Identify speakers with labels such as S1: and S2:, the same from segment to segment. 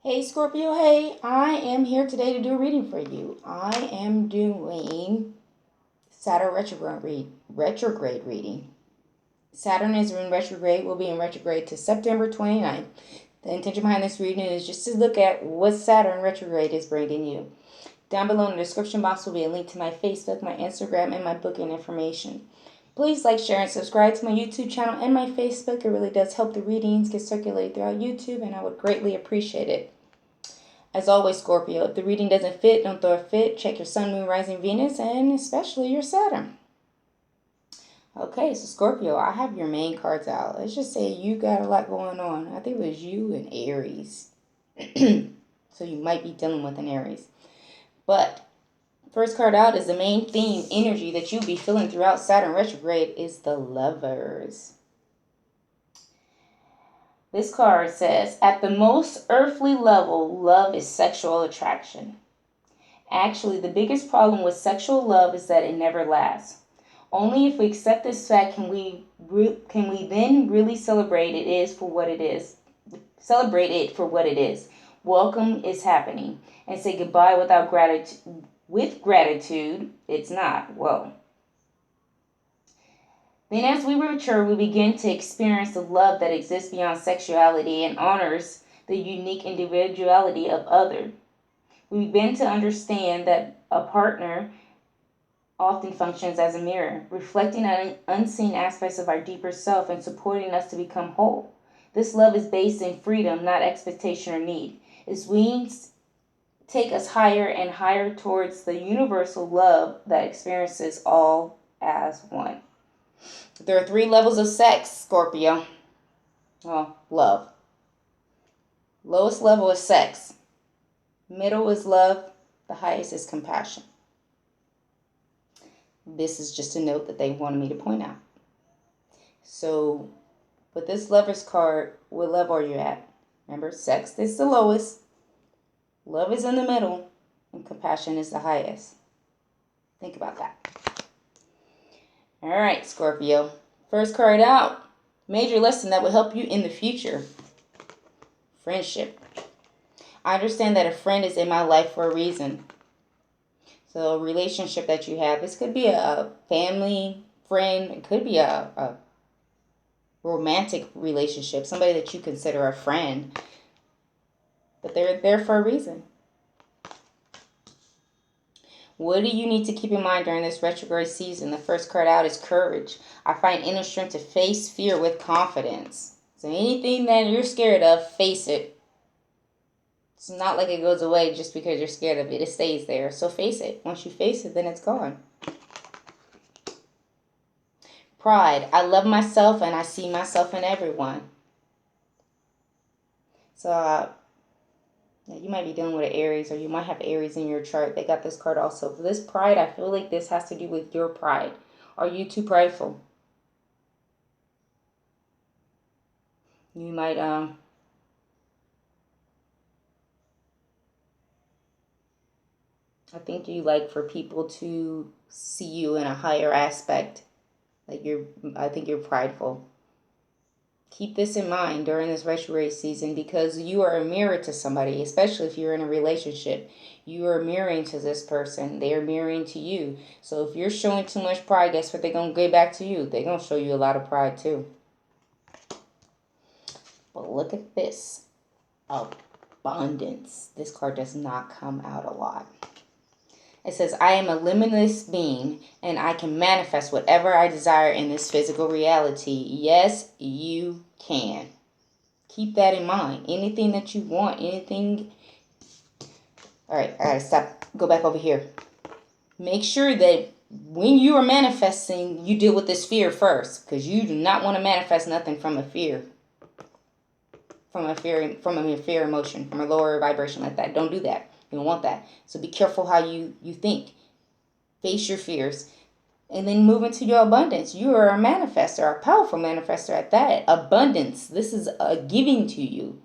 S1: Hey Scorpio, hey, I am here today to do a reading for you. I am doing Saturn retrograde reading. Saturn is in retrograde, will be in retrograde to September 29th. The intention behind this reading is just to look at what Saturn retrograde is bringing you. Down below in the description box will be a link to my Facebook, my Instagram, and my booking information. Please like, share, and subscribe to my YouTube channel and my Facebook. It really does help the readings get circulated throughout YouTube, and I would greatly appreciate it. As always, Scorpio, if the reading doesn't fit, don't throw a fit. Check your Sun, Moon, Rising, Venus, and especially your Saturn. Okay, so Scorpio, I have your main cards out. Let's just say you got a lot going on. I think it was you and Aries. So you might be dealing with an Aries. But first card out is the main theme energy that you'll be feeling throughout Saturn retrograde is the Lovers. This card says, at the most earthly level, love is sexual attraction. Actually, the biggest problem with sexual love is that it never lasts. Only if we accept this fact can we then really celebrate it for what it is. Celebrate it for what it is. Welcome is happening. And say goodbye without gratitude. With gratitude, it's not. Whoa. Then as we mature, we begin to experience the love that exists beyond sexuality and honors the unique individuality of others. We begin to understand that a partner often functions as a mirror, reflecting on unseen aspects of our deeper self and supporting us to become whole. This love is based in freedom, not expectation or need. Its wings take us higher and higher towards the universal love that experiences all as one. There are 3 levels of sex, Scorpio. Well, love. Lowest level is sex. Middle is love. The highest is compassion. This is just a note that they wanted me to point out. So, with this Lover's card, what level are you at? Remember, sex is the lowest. Love is in the middle. And compassion is the highest. Think about that. All right, Scorpio. First card out. Major lesson that will help you in the future. Friendship. I understand that a friend is in my life for a reason. So a relationship that you have, this could be a family friend. It could be a romantic relationship. Somebody that you consider a friend. But they're there for a reason. What do you need to keep in mind during this retrograde season? The first card out is courage. I find inner strength to face fear with confidence. So anything that you're scared of, face it. It's not like it goes away just because you're scared of it. It stays there. So face it. Once you face it, then it's gone. Pride. I love myself and I see myself in everyone. So you might be dealing with an Aries, or you might have Aries in your chart. They got this card also. For this pride, I feel like this has to do with your pride. Are you too prideful? You might I think you like for people to see you in a higher aspect. I think you're prideful. Keep this in mind during this retrograde season, because you are a mirror to somebody, especially if you're in a relationship. You are mirroring to this person. They are mirroring to you. So if you're showing too much pride, guess what? They're going to get back to you. They're going to show you a lot of pride too. But look at this. Abundance. This card does not come out a lot. It says, I am a limitless being and I can manifest whatever I desire in this physical reality. Yes, you can. Keep that in mind. Anything that you want, anything. All right, I gotta stop. Go back over here. Make sure that when you are manifesting, you deal with this fear first, because you do not want to manifest nothing from a fear. From a fear emotion, from a lower vibration like that. Don't do that. You don't want that. So be careful how you think. Face your fears. And then move into your abundance. You are a manifestor, a powerful manifestor at that. Abundance. This is a giving to you.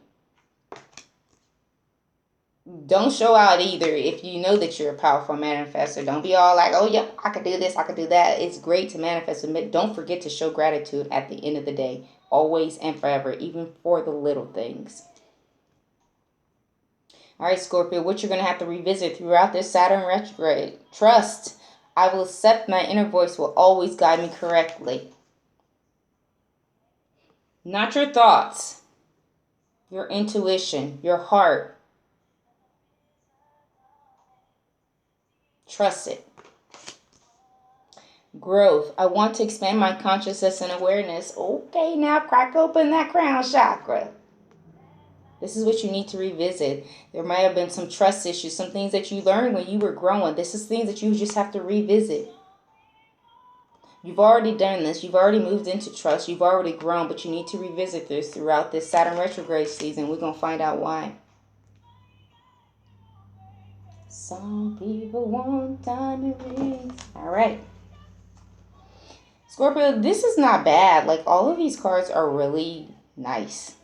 S1: Don't show out either if you know that you're a powerful manifestor. Don't be all like, oh, yep, I could do this, I could do that. It's great to manifest. But don't forget to show gratitude at the end of the day. Always and forever, even for the little things. All right, Scorpio, what you're going to have to revisit throughout this Saturn retrograde. Trust. I will accept my inner voice will always guide me correctly. Not your thoughts, your intuition, your heart. Trust it. Growth. I want to expand my consciousness and awareness. Okay, now crack open that crown chakra. This is what you need to revisit. There might have been some trust issues, some things that you learned when you were growing. This is things that you just have to revisit. You've already done this. You've already moved into trust. You've already grown, but you need to revisit this throughout this Saturn retrograde season. We're going to find out why. Some people want diamond rings. All right. Scorpio, this is not bad. Like, all of these cards are really nice.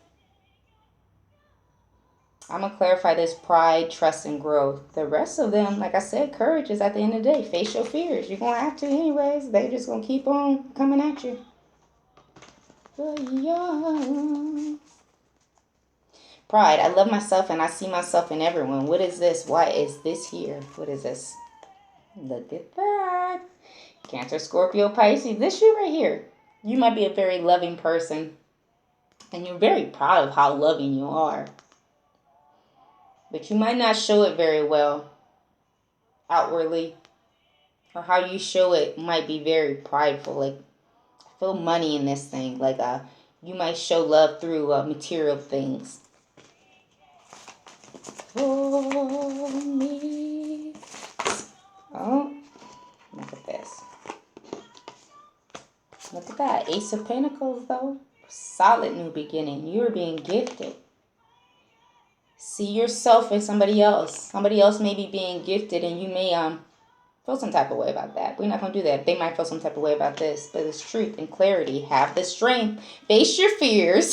S1: I'm going to clarify this: pride, trust, and growth. The rest of them, like I said, courage is at the end of the day. Face your fears. You're going to have to anyways. They're just going to keep on coming at you. Pride. I love myself and I see myself in everyone. What is this? Why is this here? What is this? Look at that. Cancer, Scorpio, Pisces. This you right here. You might be a very loving person. And you're very proud of how loving you are. But you might not show it very well outwardly. Or how you show it might be very prideful. Like, I feel money in this thing. Like, you might show love through material things. For me. Oh, look at this. Look at that. Ace of Pentacles, though. Solid new beginning. You're being gifted. See yourself in somebody else. Somebody else may be being gifted, and you may feel some type of way about that. We're not going to do that. They might feel some type of way about this. But it's truth and clarity. Have the strength. Face your fears.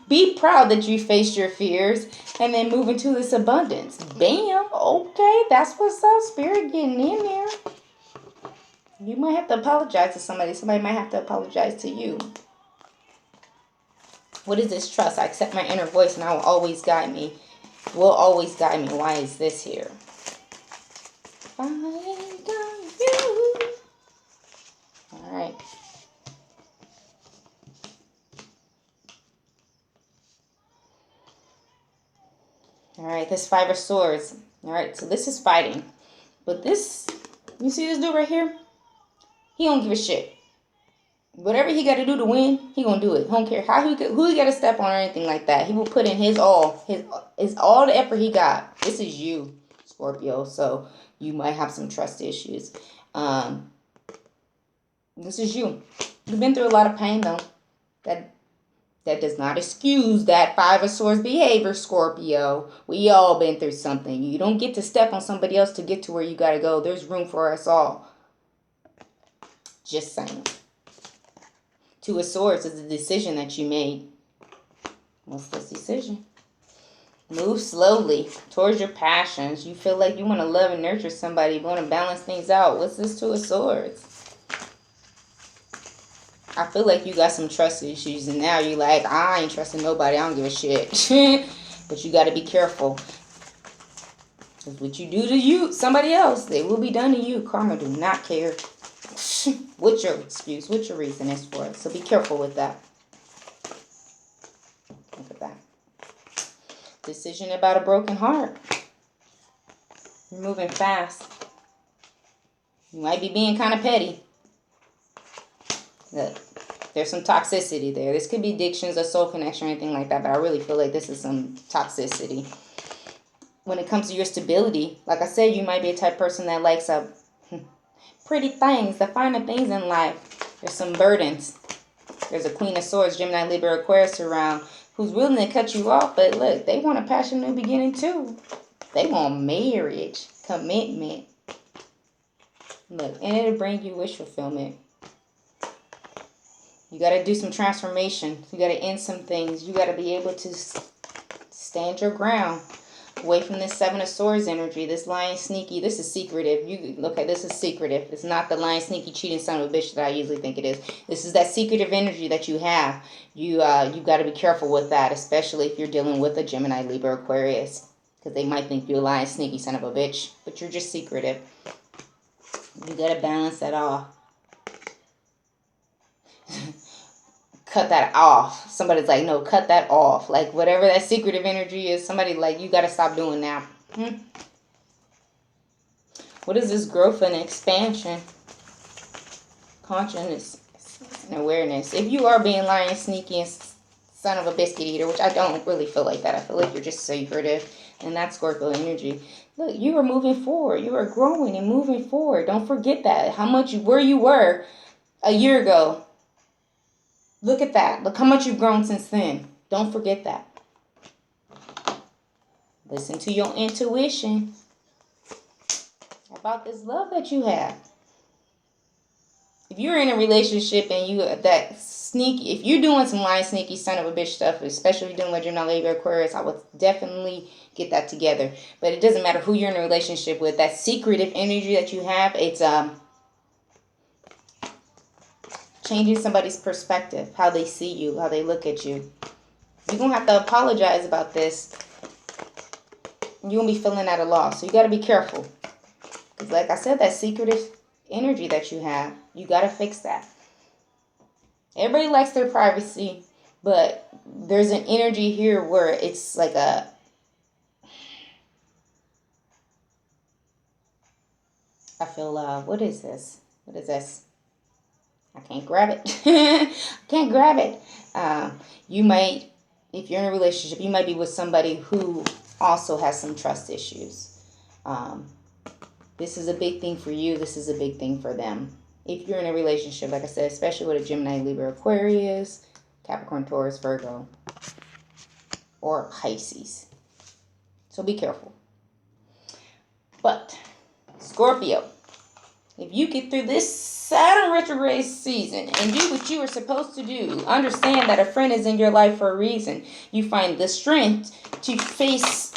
S1: Be proud that you faced your fears. And then move into this abundance. Bam. Okay. That's what's up. Spirit getting in there. You might have to apologize to somebody. Somebody might have to apologize to you. What is this trust? I accept my inner voice and I will always guide me. Will always guide me. Why is this here? Find you. All right. All right. This Five of Swords. All right. So this is fighting. But this, you see this dude right here? He don't give a shit. Whatever he got to do to win, he gonna do it. He don't care who he got to step on or anything like that. He will put in his all the effort he got. This is you, Scorpio. So you might have some trust issues. This is you. You've been through a lot of pain though. That does not excuse that Five of Swords behavior, Scorpio. We all been through something. You don't get to step on somebody else to get to where you gotta go. There's room for us all. Just saying. Two of Swords is the decision that you made. What's this decision? Move slowly towards your passions. You feel like you want to love and nurture somebody. You want to balance things out. What's this Two of Swords? I feel like you got some trust issues and now you're like, I ain't trusting nobody. I don't give a shit. But you got to be careful. Because what you do to somebody else, they will be done to you. Karma do not care. What's your excuse? What's your reason is for it? So be careful with that. Look at that. Decision about a broken heart. You're moving fast. You might be being kind of petty. Look, there's some toxicity there. This could be addictions or soul connection or anything like that, but I really feel like this is some toxicity. When it comes to your stability, like I said, you might be a type of person that likes pretty things, the finer things in life. There's some burdens. There's a Queen of Swords, Gemini, Libra, Aquarius around who's willing to cut you off, but look, they want a passionate new beginning too. They want marriage, commitment. Look, and it'll bring you wish fulfillment. You got to do some transformation. You got to end some things. You got to be able to stand your ground. Away from this Seven of Swords energy, this lying, sneaky, this is secretive. Okay, this is secretive. It's not the lying, sneaky, cheating son of a bitch that I usually think it is. This is that secretive energy that you have. You got to be careful with that, especially if you're dealing with a Gemini, Libra, Aquarius, because they might think you're a lying, sneaky son of a bitch, but you're just secretive. You got to balance that off. Cut that off. Somebody's like, no, cut that off. Like, whatever that secretive energy is, somebody like, you got to stop doing that. What is this growth and expansion? Consciousness and awareness. If you are being lying, sneaky, and son of a biscuit eater, which I don't really feel like that. I feel like you're just secretive. And that's Scorpio energy. Look, you are moving forward. You are growing and moving forward. Don't forget that. Where you were a year ago. Look at that. Look how much you've grown since then. Don't forget that. Listen to your intuition about this love that you have. If you're in a relationship and if you're doing some lying, sneaky, son of a bitch stuff, especially if you're doing with Gemini, Libra, Aquarius, I would definitely get that together. But it doesn't matter who you're in a relationship with. That secretive energy that you have, it's changing somebody's perspective, how they see you, how they look at you. You're going to have to apologize about this. You're going to be feeling at a loss. So you got to be careful. Because like I said, that secretive energy that you have, you got to fix that. Everybody likes their privacy, but there's an energy here where it's like I feel, what is this? What is this? I can't grab it. I can't grab it. You might, if you're in a relationship, you might be with somebody who also has some trust issues. This is a big thing for you. This is a big thing for them. If you're in a relationship, like I said, especially with a Gemini, Libra, Aquarius, Capricorn, Taurus, Virgo, or Pisces. So be careful. But, Scorpio, if you get through this Saturn retrograde season and do what you are supposed to do, understand that a friend is in your life for a reason. You find the strength to face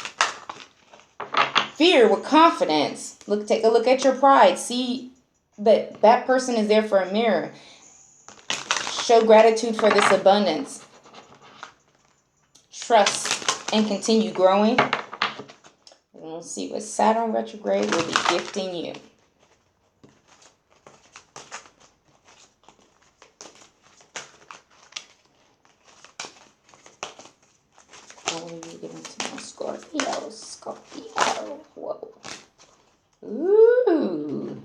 S1: fear with confidence. Take a look at your pride. See that person is there for a mirror. Show gratitude for this abundance. Trust and continue growing. And we'll see what Saturn retrograde will be gifting you. Scorpio. Whoa. Ooh.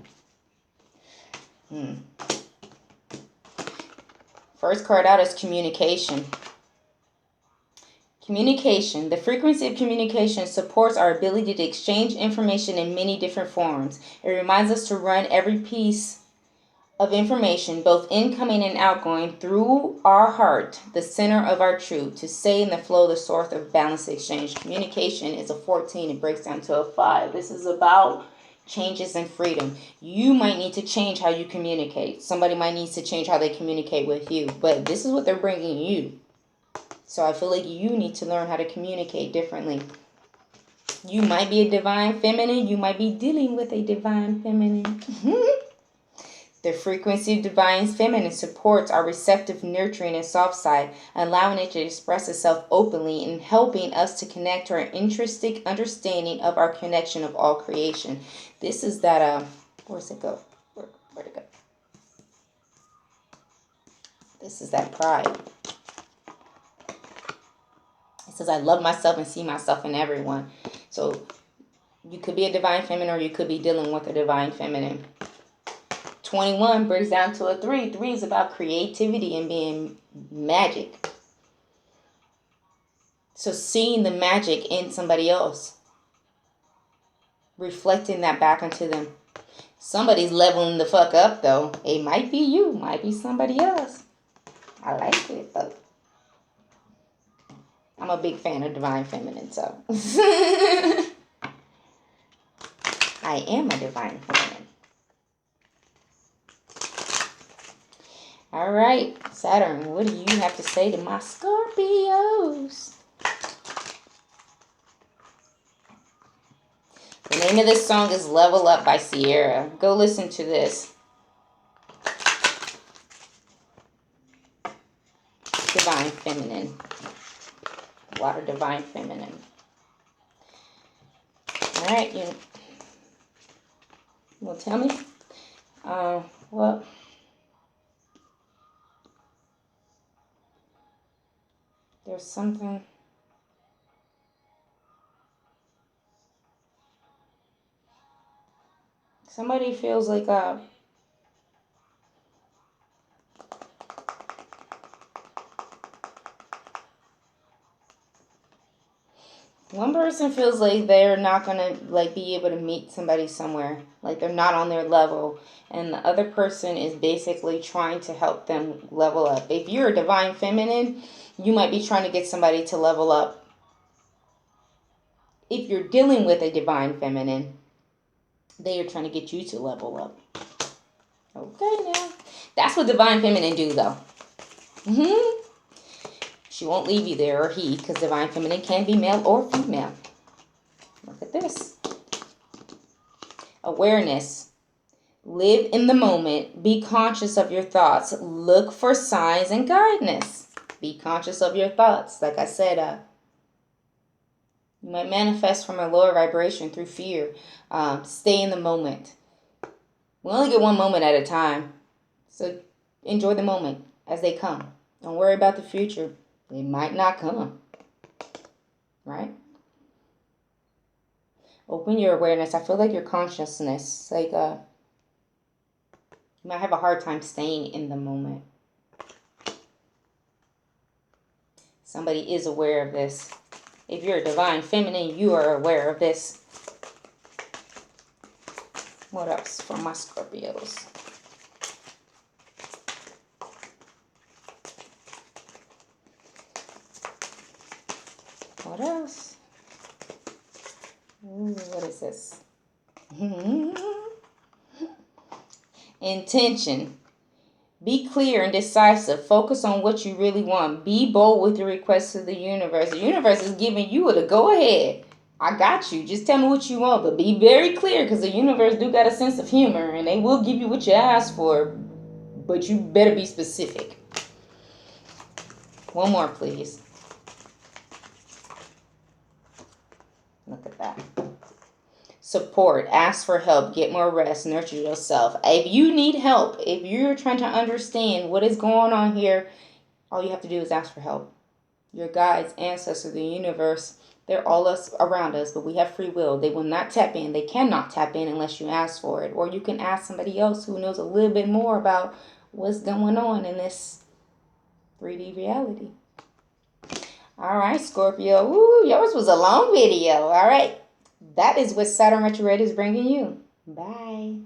S1: First card out is communication. Communication. The frequency of communication supports our ability to exchange information in many different forms. It reminds us to run every piece of information, both incoming and outgoing, through our heart, the center of our truth, to stay in the flow, the source of balanced exchange. Communication is a 14. It breaks down to a 5. This is about changes and freedom. You might need to change how you communicate. Somebody might need to change how they communicate with you. But this is what they're bringing you. So I feel like you need to learn how to communicate differently. You might be a divine feminine. You might be dealing with a divine feminine. The frequency of divine feminine supports our receptive, nurturing, and soft side, allowing it to express itself openly and helping us to connect to our intrinsic understanding of our connection of all creation. This is that, where's it go? Where'd it go? This is that pride. It says, I love myself and see myself in everyone. So you could be a divine feminine or you could be dealing with a divine feminine. 21 breaks down to a 3. 3 is about creativity and being magic. So seeing the magic in somebody else. Reflecting that back onto them. Somebody's leveling the fuck up though. It might be you. Might be somebody else. I like it though. I'm a big fan of divine feminine, so. I am a divine feminine. All right, Saturn, what do you have to say to my Scorpios? The name of this song is Level Up by Sierra. Go listen to this. Divine Feminine. Water Divine Feminine. Alright, you will tell me? Well, there's something. Somebody feels like one person feels like they're not gonna like be able to meet somebody somewhere, like they're not on their level, and the other person is basically trying to help them level up. If you're a divine feminine, you might be trying to get somebody to level up. If you're dealing with a divine feminine, they are trying to get you to level up. Okay, now that's what divine feminine do, though. She won't leave you there, or he, because divine feminine can be male or female. Look at this. Awareness. Live in the moment. Be conscious of your thoughts. Look for signs and guidance. Be conscious of your thoughts. Like I said, you might manifest from a lower vibration through fear. Stay in the moment. We only get one moment at a time. So enjoy the moment as they come. Don't worry about the future. They might not come. Right? Open your awareness. I feel like your consciousness, like you might have a hard time staying in the moment. Somebody is aware of this. If you're a divine feminine, you are aware of this. What else for my Scorpios? What else? Ooh, what is this? Intention. Be clear and decisive. Focus on what you really want. Be bold with your requests to the universe. The universe is giving you the go ahead. I got you. Just tell me what you want, but be very clear, because the universe do got a sense of humor, and they will give you what you ask for, but you better be specific. One more, please. Look at that. Support. Ask for help. Get more rest. Nurture yourself. If you need help, if you're trying to understand what is going on here, all you have to do is ask for help. Your guides, ancestors, the universe, they're all us around us, but we have free will. They will not tap in. They cannot tap in unless you ask for it. Or you can ask somebody else who knows a little bit more about what's going on in this 3D reality. All right, Scorpio. Ooh, yours was a long video. All right. That is what Saturn Retrograde is bringing you. Bye.